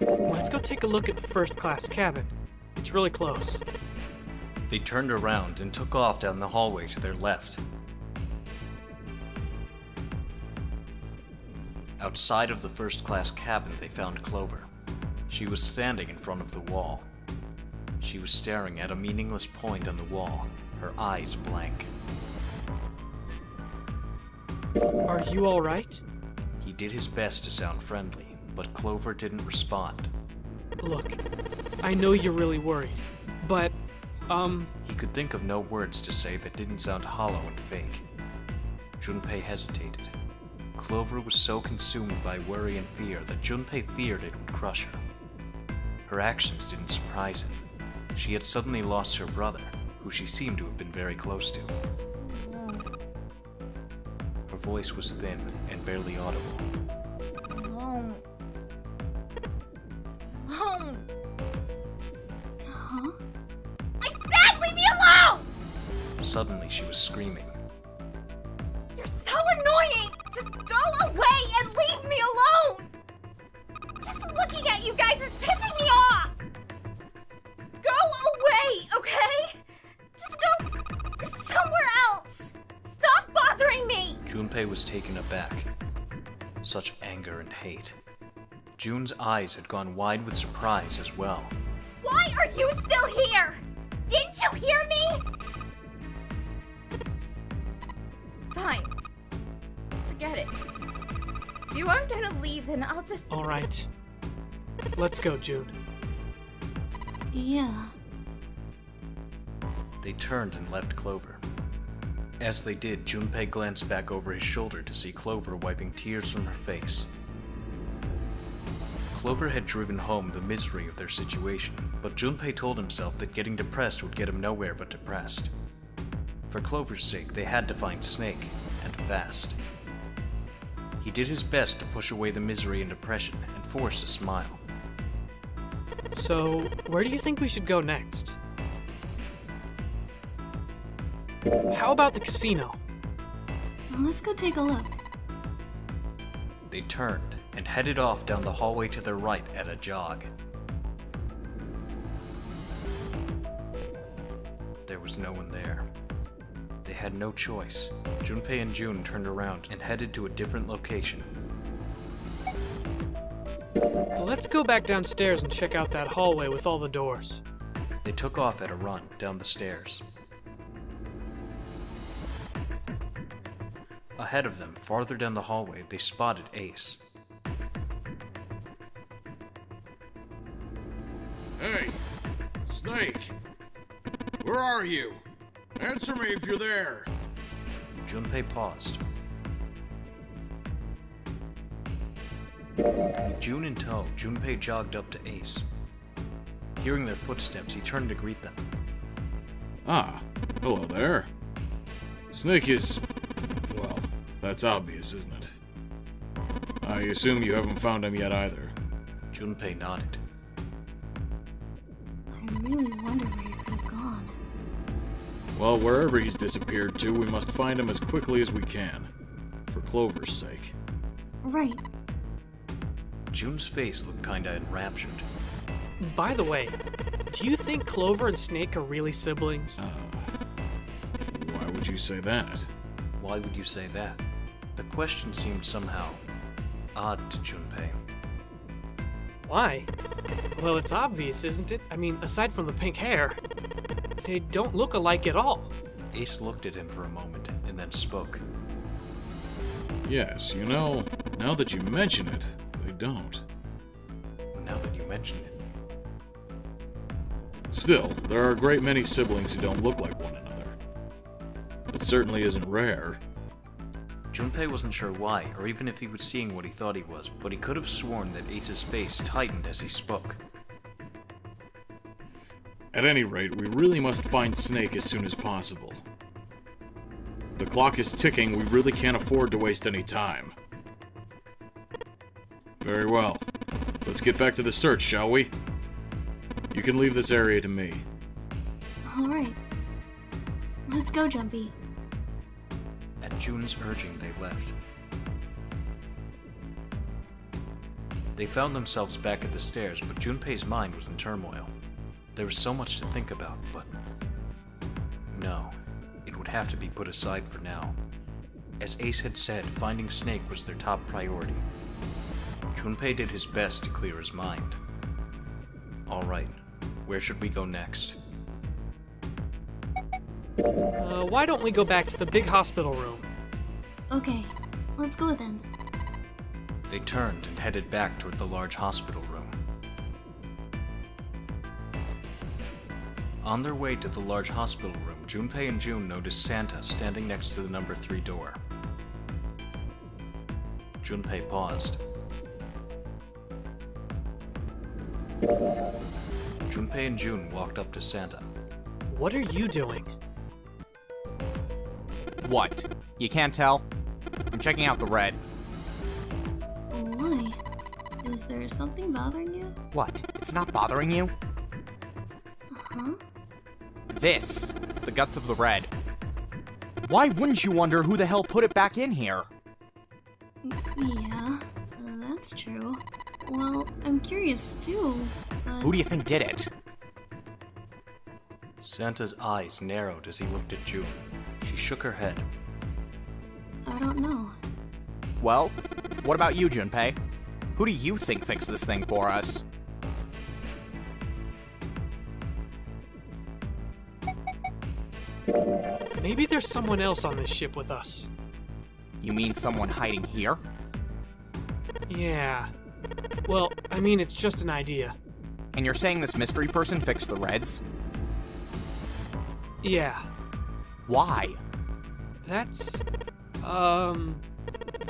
Let's go take a look at the first-class cabin. It's really close. They turned around and took off down the hallway to their left. Outside of the first-class cabin, they found Clover. She was standing in front of the wall. She was staring at a meaningless point on the wall, her eyes blank. Are you alright? He did his best to sound friendly, but Clover didn't respond. Look, I know you're really worried, but, He could think of no words to say that didn't sound hollow and fake. Junpei hesitated. Clover was so consumed by worry and fear that Junpei feared it would crush her. Her actions didn't surprise him. She had suddenly lost her brother, who she seemed to have been very close to. Her voice was thin and barely audible. Home. Home. Huh? I said leave me alone! Suddenly she was screaming. You're so annoying! Just go away and leave me alone! Just looking at you guys is pissing me off! Go away, okay? Just go somewhere else! Stop bothering me! Junpei was taken aback. Such anger and hate. Jun's eyes had gone wide with surprise as well. Why are you still here? Didn't you hear me? Fine. Forget it. If you aren't gonna leave, then I'll just... alright. Let's go, June. Yeah. They turned and left Clover. As they did, Junpei glanced back over his shoulder to see Clover wiping tears from her face. Clover had driven home the misery of their situation, but Junpei told himself that getting depressed would get him nowhere but depressed. For Clover's sake, they had to find Snake, and fast. He did his best to push away the misery and depression and forced a smile. So, where do you think we should go next? How about the casino? Let's go take a look. They turned and headed off down the hallway to their right at a jog. There was no one there. They had no choice. Junpei and June turned around and headed to a different location. Let's go back downstairs and check out that hallway with all the doors. They took off at a run down the stairs. Ahead of them, farther down the hallway, they spotted Ace. Hey! Snake! Where are you? Answer me if you're there! Junpei paused. With June in tow, Junpei jogged up to Ace. Hearing their footsteps, he turned to greet them. Ah, hello there. Snake is... well, that's obvious, isn't it? I assume you haven't found him yet either. Junpei nodded. I really wonder where he could have gone. Well, wherever he's disappeared to, we must find him as quickly as we can. For Clover's sake. Right. June's face looked kinda enraptured. By the way, do you think Clover and Snake are really siblings? Why would you say that? Why would you say that? The question seemed somehow odd to Junpei. Why? Well, it's obvious, isn't it? I mean, aside from the pink hair, they don't look alike at all. Ace looked at him for a moment and then spoke. Yes, you know, now that you mention it, they don't. Now that you mention it. Still, there are a great many siblings who don't look like one another. It certainly isn't rare. Junpei wasn't sure why, or even if he was seeing what he thought he was, but he could have sworn that Ace's face tightened as he spoke. At any rate, we really must find Snake as soon as possible. The clock is ticking, we really can't afford to waste any time. Very well. Let's get back to the search, shall we? You can leave this area to me. Alright. Let's go, Junpei. At June's urging, they left. They found themselves back at the stairs, but Junpei's mind was in turmoil. There was so much to think about, but... no, it would have to be put aside for now. As Ace had said, finding Snake was their top priority. Junpei did his best to clear his mind. Alright, where should we go next? Why don't we go back to the big hospital room? Okay, let's go then. They turned and headed back toward the large hospital room. On their way to the large hospital room, Junpei and June noticed Santa standing next to the number 3 door. Junpei paused. Junpei and June walked up to Santa. What are you doing? What? You can't tell? I'm checking out the red. Why? Is there something bothering you? What? It's not bothering you? Huh? This! The guts of the red. Why wouldn't you wonder who the hell put it back in here? Yeah, that's true. Well, I'm curious too, but... Who do you think did it? Santa's eyes narrowed as he looked at June. She shook her head. I don't know. Well, what about you, Junpei? Who do you think fixed this thing for us? Maybe there's someone else on this ship with us. You mean someone hiding here? Yeah. Well, I mean, it's just an idea. And you're saying this mystery person fixed the reds? Yeah. Why? That's...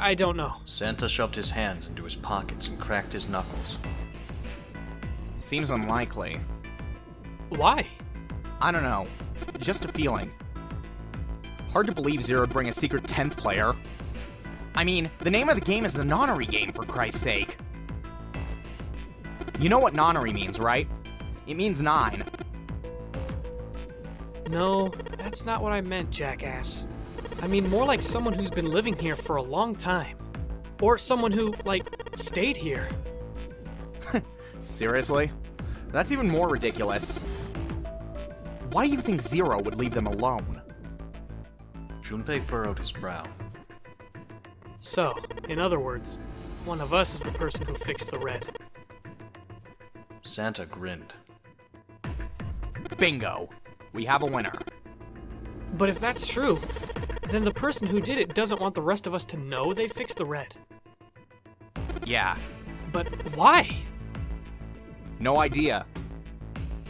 I don't know. Santa shoved his hands into his pockets and cracked his knuckles. Seems unlikely. Why? I don't know. Just a feeling. Hard to believe Zero would bring a secret 10th player. I mean, the name of the game is the Nonary game, for Christ's sake. You know what Nonary means, right? It means 9. No, that's not what I meant, jackass. I mean more like someone who's been living here for a long time. Or someone who, like, stayed here. Seriously? That's even more ridiculous. Why do you think Zero would leave them alone? Junpei furrowed his brow. So, in other words, one of us is the person who fixed the red. Santa grinned. Bingo! We have a winner. But if that's true, then the person who did it doesn't want the rest of us to know they fixed the red. Yeah. But why? No idea.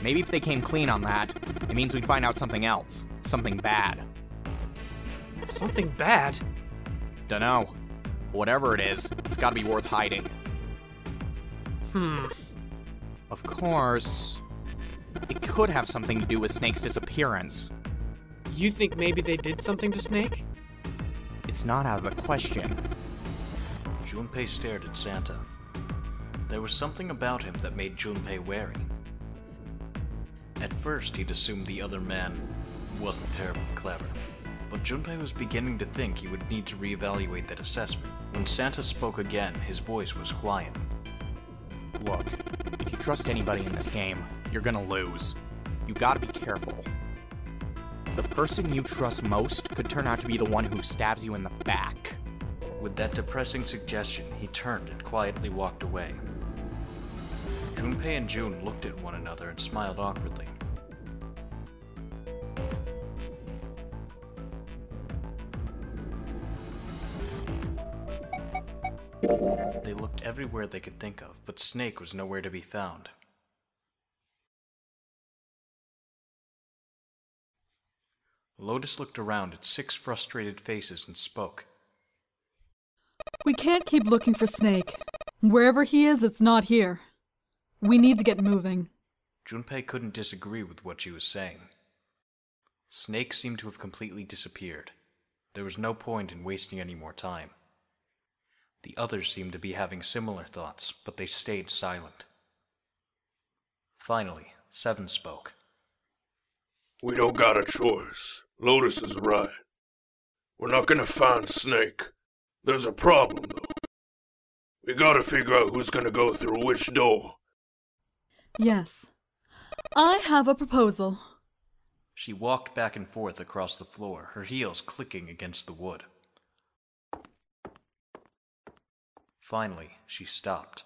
Maybe if they came clean on that, it means we'd find out something else. Something bad. Something bad? Dunno. Whatever it is, it's gotta be worth hiding. Of course, it could have something to do with Snake's disappearance. You think maybe they did something to Snake? It's not out of the question. Junpei stared at Santa. There was something about him that made Junpei wary. At first, he'd assumed the other man wasn't terribly clever, but Junpei was beginning to think he would need to reevaluate that assessment. When Santa spoke again, his voice was quiet. Look, if you trust anybody in this game, you're gonna lose. You gotta be careful. The person you trust most could turn out to be the one who stabs you in the back. With that depressing suggestion, he turned and quietly walked away. Junpei and June looked at one another and smiled awkwardly. They looked everywhere they could think of, but Snake was nowhere to be found. Lotus looked around at 6 frustrated faces and spoke. We can't keep looking for Snake. Wherever he is, it's not here. We need to get moving. Junpei couldn't disagree with what she was saying. Snake seemed to have completely disappeared. There was no point in wasting any more time. The others seemed to be having similar thoughts, but they stayed silent. Finally, 7 spoke. We don't got a choice. Lotus is right. We're not gonna find Snake. There's a problem, though. We gotta figure out who's gonna go through which door. Yes. I have a proposal. She walked back and forth across the floor, her heels clicking against the wood. Finally, she stopped.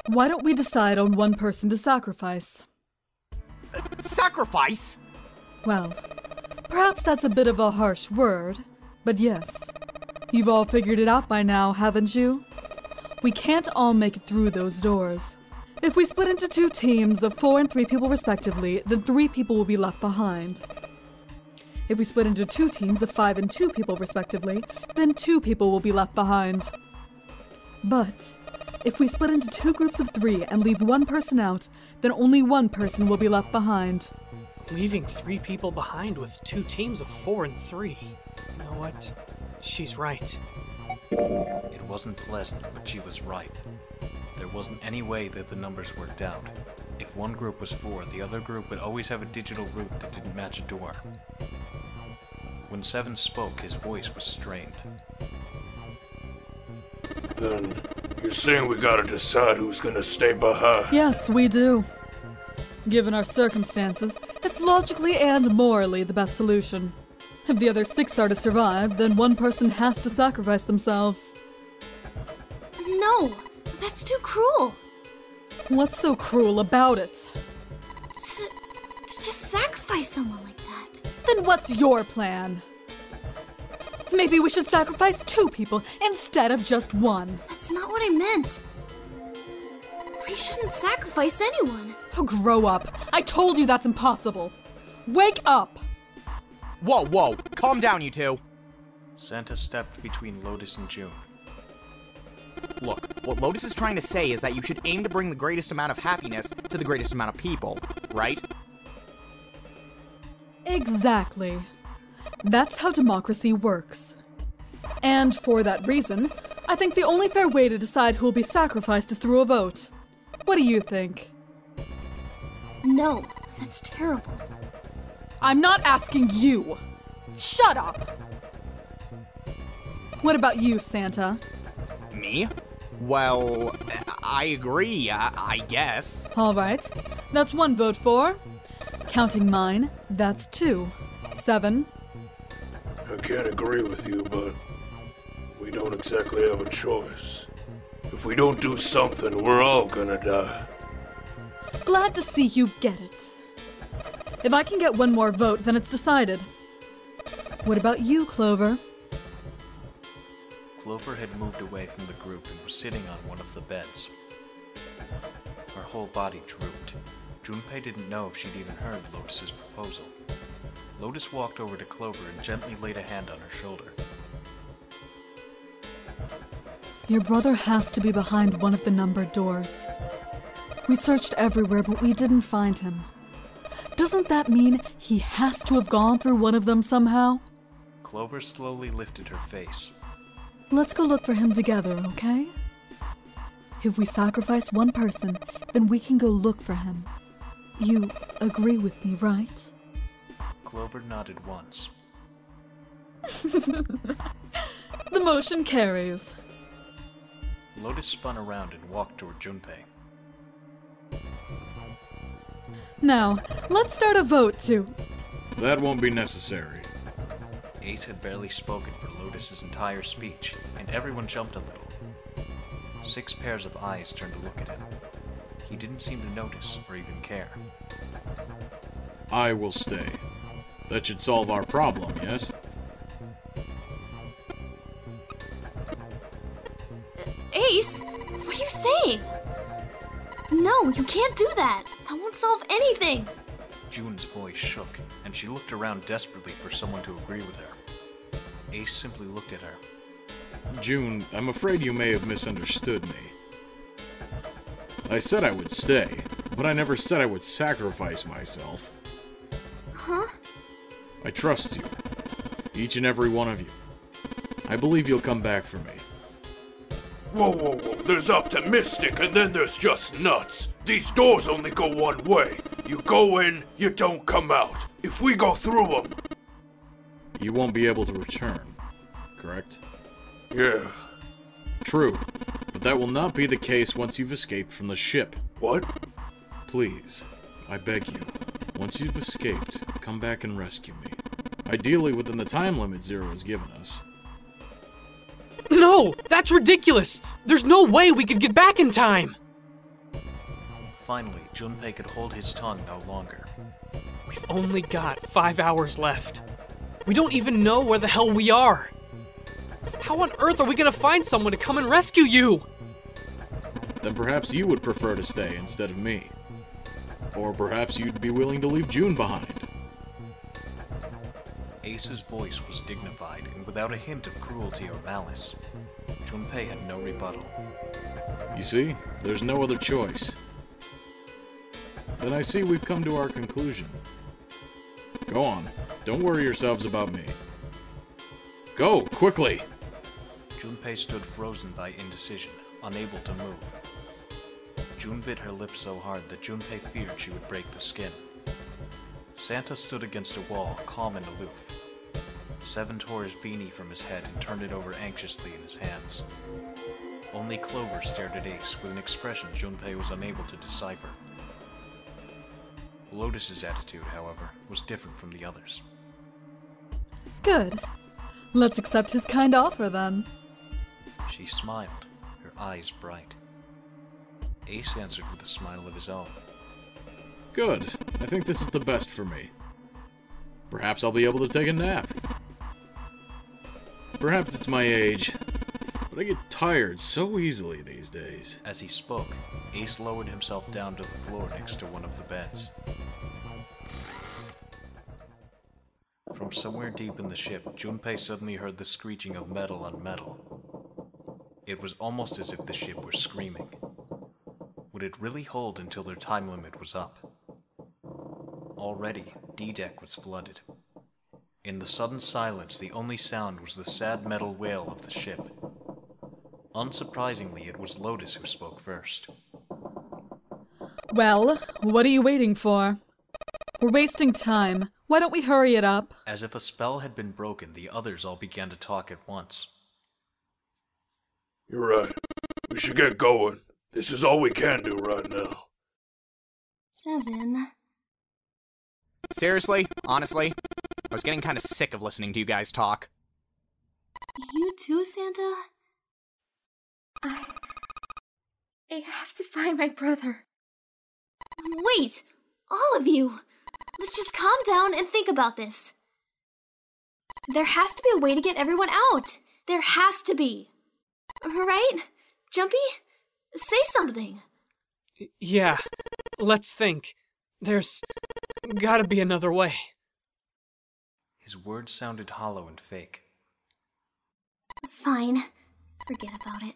Why don't we decide on one person to sacrifice? Sacrifice? Well, perhaps that's a bit of a harsh word, but yes. You've all figured it out by now, haven't you? We can't all make it through those doors. If we split into 2 teams of 4 and 3 people respectively, then 3 people will be left behind. If we split into 2 teams of 5 and 2 people respectively, then 2 people will be left behind. But if we split into 2 groups of 3 and leave 1 person out, then only 1 person will be left behind. Leaving 3 people behind with 2 teams of 4 and 3. You know what? She's right. It wasn't pleasant, but she was right. There wasn't any way that the numbers worked out. If one group was 4, the other group would always have a digital route that didn't match a door. When Seven spoke, his voice was strained. Then, you're saying we gotta decide who's gonna stay behind? Yes, we do. Given our circumstances, it's logically and morally the best solution. If the other 6 are to survive, then 1 person has to sacrifice themselves. No, that's too cruel. What's so cruel about it? To just sacrifice someone like that. Then what's your plan? Maybe we should sacrifice 2 people instead of just 1. That's not what I meant. We shouldn't sacrifice anyone. Oh, grow up. I told you that's impossible. Wake up! Whoa, whoa, calm down, you 2. Santa stepped between Lotus and June. Look, what Lotus is trying to say is that you should aim to bring the greatest amount of happiness to the greatest amount of people, right? Exactly. That's how democracy works. And for that reason, I think the only fair way to decide who will be sacrificed is through a vote. What do you think? No, that's terrible. I'm not asking you. Shut up! What about you, Santa? Me? Well, I agree, I guess. All right. That's 1 vote for. Counting mine, that's 2. 7. I can't agree with you, but we don't exactly have a choice. If we don't do something, we're all gonna die. Glad to see you get it. If I can get 1 more vote, then it's decided. What about you, Clover? Clover had moved away from the group and was sitting on one of the beds. Her whole body drooped. Junpei didn't know if she'd even heard Lotus's proposal. Lotus walked over to Clover and gently laid a hand on her shoulder. Your brother has to be behind one of the numbered doors. We searched everywhere, but we didn't find him. Doesn't that mean he has to have gone through one of them somehow? Clover slowly lifted her face. Let's go look for him together, okay? If we sacrifice 1 person, then we can go look for him. You agree with me, right? Clover nodded once. The motion carries. Lotus spun around and walked toward Junpei. Now, let's start a vote to... That won't be necessary. Ace had barely spoken for Lotus's entire speech, and everyone jumped a little. 6 pairs of eyes turned to look at him. He didn't seem to notice or even care. I will stay. That should solve our problem, yes? Ace, what are you saying? No, you can't do that. That won't solve anything. June's voice shook, and she looked around desperately for someone to agree with her. Ace simply looked at her. June, I'm afraid you may have misunderstood me. I said I would stay, but I never said I would sacrifice myself. Huh? I trust you. Each and every one of you. I believe you'll come back for me. Whoa, whoa, whoa. There's optimistic and then there's just nuts. These doors only go one way. You go in, you don't come out. If we go through them... You won't be able to return, correct? Yeah. True, but that will not be the case once you've escaped from the ship. What? Please, I beg you, once you've escaped, come back and rescue me. Ideally within the time limit Zero has given us. No! That's ridiculous! There's no way we could get back in time! Finally, Junpei could hold his tongue no longer. We've only got 5 hours left. We don't even know where the hell we are. How on earth are we gonna find someone to come and rescue you? Then perhaps you would prefer to stay instead of me. Or perhaps you'd be willing to leave June behind. Ace's voice was dignified and without a hint of cruelty or malice. Junpei had no rebuttal. You see, there's no other choice. Then I see we've come to our conclusion. Go on, don't worry yourselves about me. Go, quickly! Junpei stood frozen by indecision, unable to move. June bit her lips so hard that Junpei feared she would break the skin. Santa stood against a wall, calm and aloof. Seven tore his beanie from his head and turned it over anxiously in his hands. Only Clover stared at Ace with an expression Junpei was unable to decipher. Lotus's attitude, however, was different from the others. Good. Let's accept his kind offer, then. She smiled, her eyes bright. Ace answered with a smile of his own. Good. I think this is the best for me. Perhaps I'll be able to take a nap. Perhaps it's my age, but I get tired so easily these days. As he spoke, Ace lowered himself down to the floor next to one of the beds. From somewhere deep in the ship, Junpei suddenly heard the screeching of metal on metal. It was almost as if the ship were screaming. Would it really hold until their time limit was up? Already, D-Deck was flooded. In the sudden silence, the only sound was the sad metal wail of the ship. Unsurprisingly, it was Lotus who spoke first. Well, what are you waiting for? We're wasting time. Why don't we hurry it up? As if a spell had been broken, the others all began to talk at once. You're right. We should get going. This is all we can do right now. 7. Seriously? Honestly? I was getting kind of sick of listening to you guys talk. You too, Santa? I have to find my brother. Wait! All of you! Let's just calm down and think about this. There has to be a way to get everyone out. There has to be. Right? Junpei? Say something. Yeah, let's think. There's gotta be another way. His words sounded hollow and fake. Fine. Forget about it.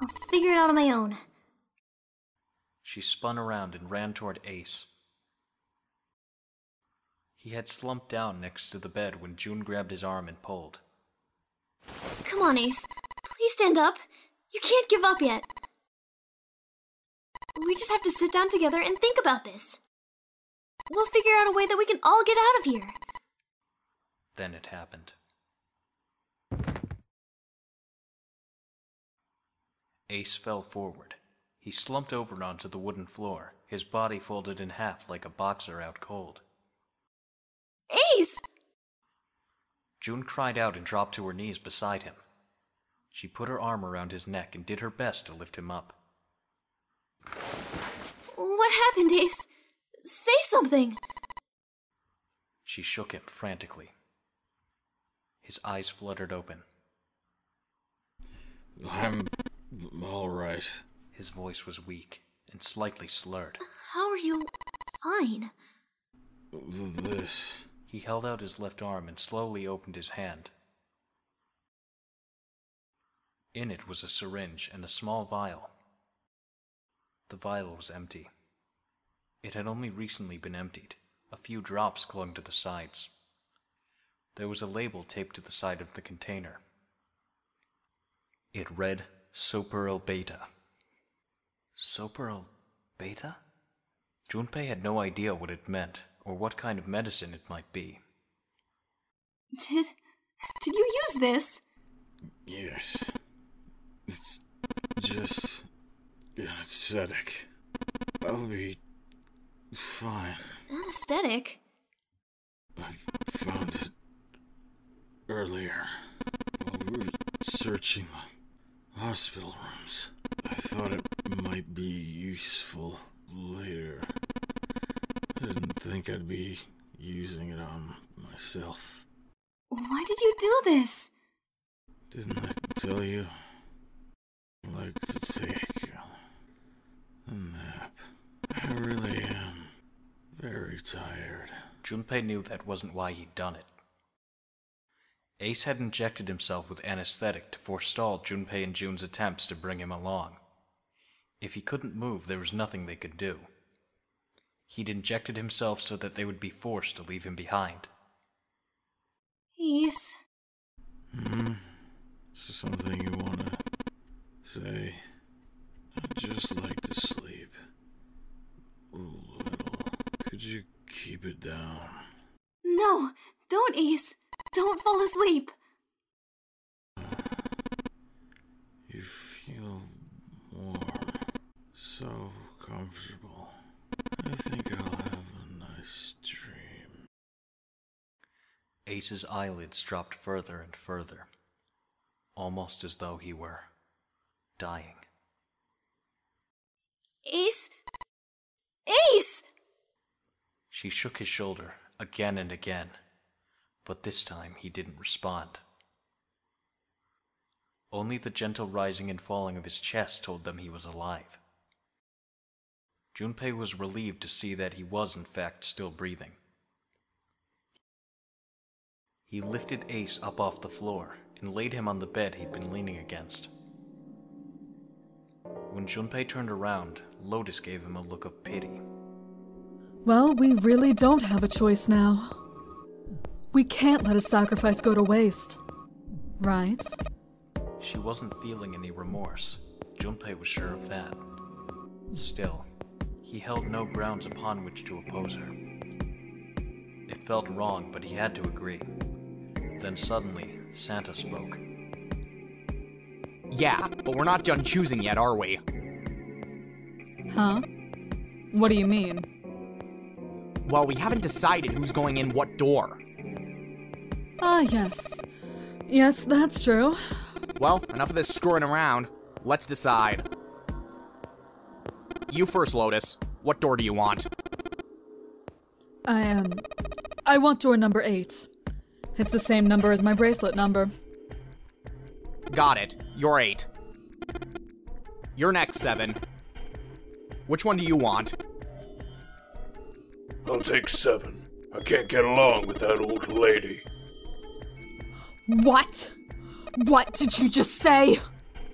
I'll figure it out on my own. She spun around and ran toward Ace. He had slumped down next to the bed when June grabbed his arm and pulled. Come on, Ace. Please stand up. You can't give up yet. We just have to sit down together and think about this. We'll figure out a way that we can all get out of here. Then it happened. Ace fell forward. He slumped over onto the wooden floor, his body folded in half like a boxer out cold. Ace! June cried out and dropped to her knees beside him. She put her arm around his neck and did her best to lift him up. What happened, Ace? Say something! She shook him frantically. His eyes fluttered open. I'm all right. His voice was weak and slightly slurred. How are you fine? This... He held out his left arm and slowly opened his hand. In it was a syringe and a small vial. The vial was empty. It had only recently been emptied. A few drops clung to the sides. There was a label taped to the side of the container. It read, Soperl Beta. Soperl Beta? Junpei had no idea what it meant, or what kind of medicine it might be. Did you use this? Yes. It's just anesthetic. I'll be fine. Anesthetic? I found it earlier while we were searching the hospital rooms. I thought it might be useful later. I didn't think I'd be using it on myself. Why did you do this? Didn't I tell you? I like to take a nap. I really am very tired. Junpei knew that wasn't why he'd done it. Ace had injected himself with anesthetic to forestall Junpei and Jun's attempts to bring him along. If he couldn't move, there was nothing they could do. He'd injected himself so that they would be forced to leave him behind. Ace. Something you wanna say? I'd just like to sleep. A little. Could you keep it down? No, don't, Ace. Don't fall asleep. You feel warm. So comfortable. I think I'll have a nice dream. Ace's eyelids dropped further and further, almost as though he were dying. Ace? Ace! She shook his shoulder again and again, but this time he didn't respond. Only the gentle rising and falling of his chest told them he was alive. Junpei was relieved to see that he was in fact still breathing. He lifted Ace up off the floor and laid him on the bed he'd been leaning against. When Junpei turned around, Lotus gave him a look of pity. Well, we really don't have a choice now. We can't let a sacrifice go to waste. Right? She wasn't feeling any remorse. Junpei was sure of that. Still, he held no grounds upon which to oppose her. It felt wrong, but he had to agree. Then suddenly, Santa spoke. Yeah, but we're not done choosing yet, are we? Huh? What do you mean? Well, we haven't decided who's going in what door. Ah, yes. Yes, that's true. Well, enough of this screwing around. Let's decide. You first, Lotus. What door do you want? I want door number 8. It's the same number as my bracelet number. Got it. You're 8. You're next, 7. Which one do you want? I'll take 7. I can't get along with that old lady. What? What did you just say?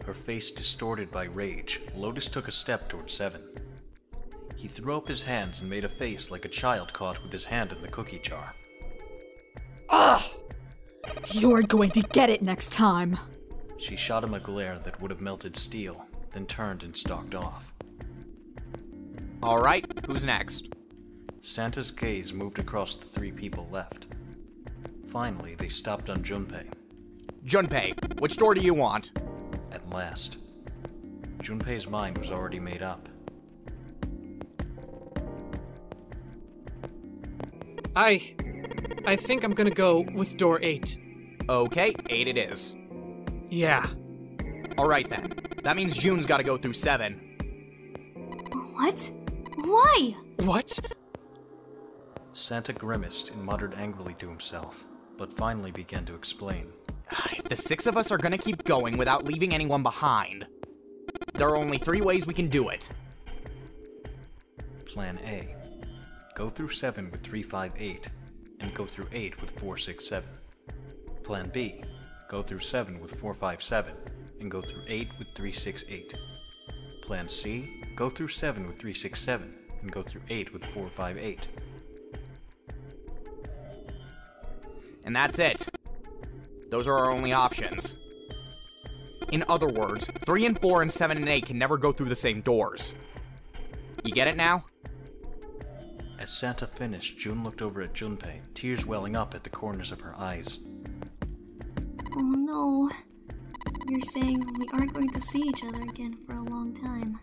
Her face distorted by rage, Lotus took a step toward 7. He threw up his hands and made a face like a child caught with his hand in the cookie jar. Ugh! You're going to get it next time. She shot him a glare that would have melted steel, then turned and stalked off. Alright, who's next? Santa's gaze moved across the 3 people left. Finally, they stopped on Junpei. Junpei, which door do you want? At last. Junpei's mind was already made up. I think I'm gonna go with door 8. Okay, 8 it is. Yeah. Alright then. That means June's gotta go through 7. What? Why? What? Santa grimaced and muttered angrily to himself, but finally began to explain. If the 6 of us are gonna keep going without leaving anyone behind, there are only 3 ways we can do it. Plan A. Go through 7 with 358, and go through 8 with 467. Plan B. Go through 7 with 457, and go through 8 with 368. Plan C. Go through 7 with 367, and go through 8 with 458. And that's it. Those are our only options. In other words, 3 and 4 and 7 and 8 can never go through the same doors. You get it now? As Santa finished, June looked over at Junpei, tears welling up at the corners of her eyes. Oh no. You're saying we aren't going to see each other again for a long time.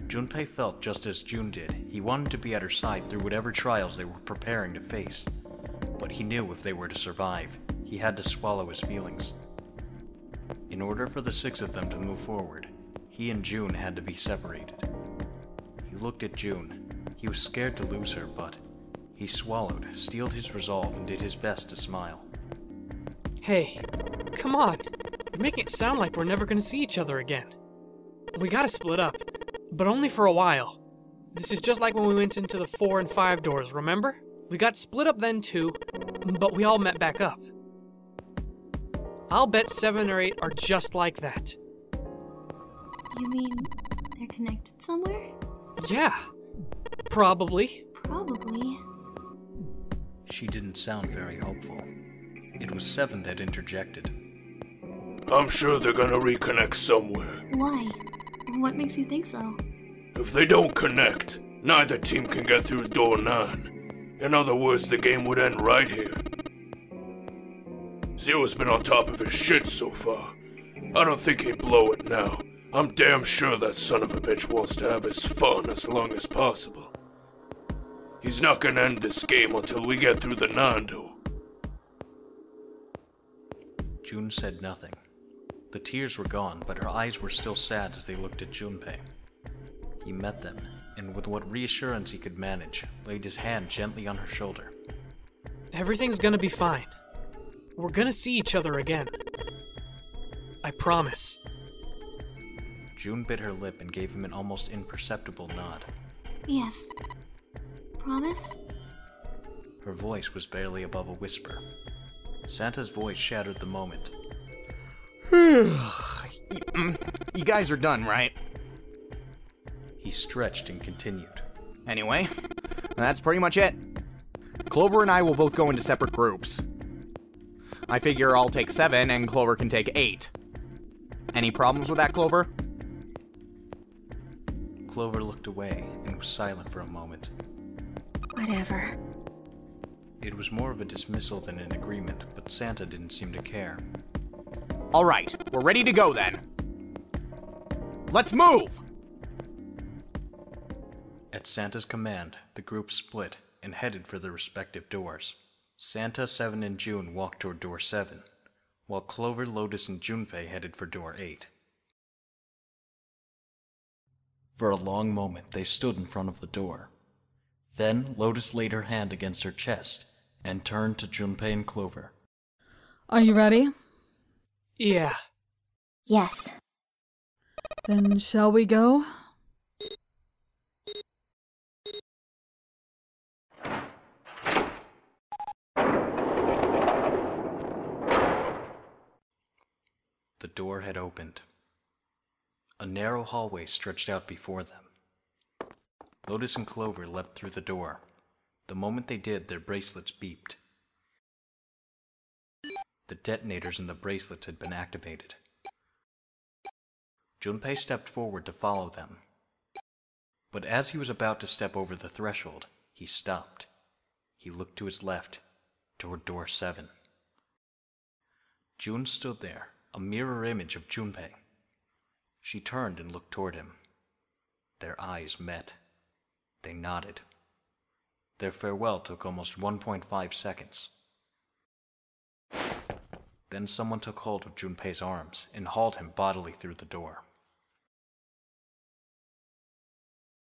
Junpei felt just as June did. He wanted to be at her side through whatever trials they were preparing to face. But he knew if they were to survive, he had to swallow his feelings. In order for the 6 of them to move forward, he and June had to be separated. He looked at June. He was scared to lose her, but he swallowed, steeled his resolve, and did his best to smile. Hey, come on. You're making it sound like we're never gonna see each other again. We gotta split up, but only for a while. This is just like when we went into the 4 and 5 doors, remember? We got split up then too, but we all met back up. I'll bet 7 or 8 are just like that. You mean they're connected somewhere? Yeah, probably. Probably. She didn't sound very hopeful. It was 7 that interjected. I'm sure they're gonna reconnect somewhere. Why? What makes you think so? If they don't connect, neither team can get through door 9. In other words, the game would end right here. Zero's been on top of his shit so far. I don't think he'd blow it now. I'm damn sure that son of a bitch wants to have his fun as long as possible. He's not gonna end this game until we get through the 9 door. June said nothing. The tears were gone, but her eyes were still sad as they looked at Junpei. He met them, and with what reassurance he could manage, laid his hand gently on her shoulder. Everything's gonna be fine. We're gonna see each other again. I promise. June bit her lip and gave him an almost imperceptible nod. Yes. Promise? Her voice was barely above a whisper. Santa's voice shattered the moment. You guys are done, right? He stretched and continued. Anyway, that's pretty much it. Clover and I will both go into separate groups. I figure I'll take 7 and Clover can take 8. Any problems with that, Clover? Clover looked away and was silent for a moment. Whatever. It was more of a dismissal than an agreement, but Santa didn't seem to care. Alright, we're ready to go then. Let's move! At Santa's command, the group split and headed for their respective doors. Santa, 7, and June walked toward door 7, while Clover, Lotus, and Junpei headed for door 8. For a long moment, they stood in front of the door. Then, Lotus laid her hand against her chest and turned to Junpei and Clover. Are you ready? Yeah. Yes. Then shall we go? The door had opened. A narrow hallway stretched out before them. Lotus and Clover leapt through the door. The moment they did, their bracelets beeped. The detonators in the bracelets had been activated. Junpei stepped forward to follow them. But as he was about to step over the threshold, he stopped. He looked to his left, toward door 7. June stood there, a mirror image of Junpei. She turned and looked toward him. Their eyes met. They nodded. Their farewell took almost 1.5 seconds. Then someone took hold of Junpei's arms and hauled him bodily through the door.